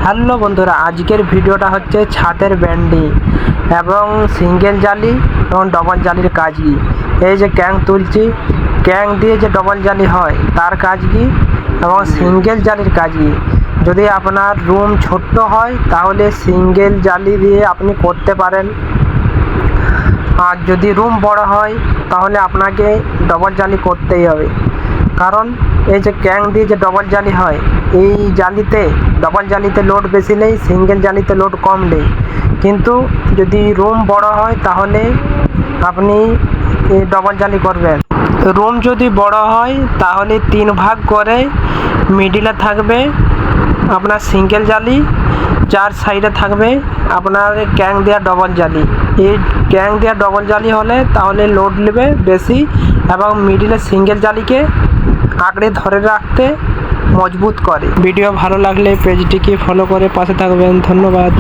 Hello বন্ধুরা, আজকের ভিডিওটা হচ্ছে ছাদের ব্যান্ডিং এবং সিঙ্গেল জালি এবং ডবল জালির কাজ কি। এই যে ক্যাং তুলছি, ক্যাং দিয়ে যে ডবল জালি হয় তার কাজ কি এবং সিঙ্গেল জালির কাজ কি। যদি আপনার রুম ছোট্ট হয় তাহলে সিঙ্গেল জালি দিয়ে আপনি করতে পারেন, আর যদি রুম বড় হয় তাহলে আপনাকে ডবল জালি করতেই হবে। কারণ এই যে ক্যাং দিয়ে যে ডবল জালি হয়, এই জালিতে ডবল জালিতে লোড বেশি নেই, সিঙ্গেল জালিতে লোড কম নেই। কিন্তু যদি রুম বড় হয় তাহলে আপনি ডবল জালি করবেন। রুম যদি বড় হয় তাহলে 3 ভাগ করে মিডিলে থাকবে আপনার সিঙ্গেল জালি, 4 সাইডে থাকবে আপনার ক্যাং দেওয়া ডবল জালি। এই ক্যাং দেওয়া ডবল জালি হলে তাহলে লোড নেবে বেশি এবং মিডিলে সিঙ্গেল জালিকে আঁকড়ে ধরে রাখতে মজবুত করে। ভিডিও ভালো লাগলে পেজটিকে ফলো করে পাশে থাকবেন। ধন্যবাদ।